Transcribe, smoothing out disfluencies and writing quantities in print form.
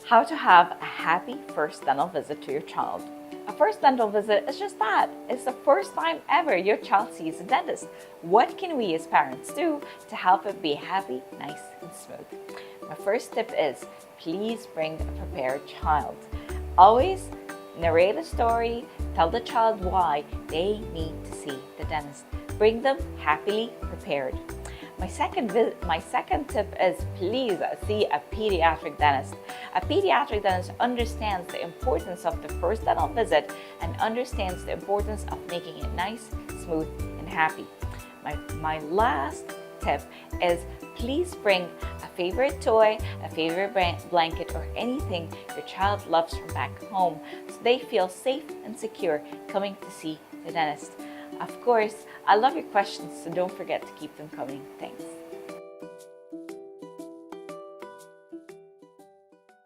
How to have a happy first dental visit to your child. A first dental visit is just that. It's the first time ever your child sees a dentist. What can we as parents do to help it be happy, nice, and smooth? My first tip is please bring a prepared child. Always narrate a story, tell the child why they need to see the dentist. Bring them happily prepared. My second tip is please see a pediatric dentist. A pediatric dentist understands the importance of the first dental visit and understands the importance of making it nice, smooth, and happy. My last tip is please bring a favorite toy, a favorite blanket, or anything your child loves from back home so they feel safe and secure coming to see the dentist. Of course, I love your questions, so don't forget to keep them coming. Thanks.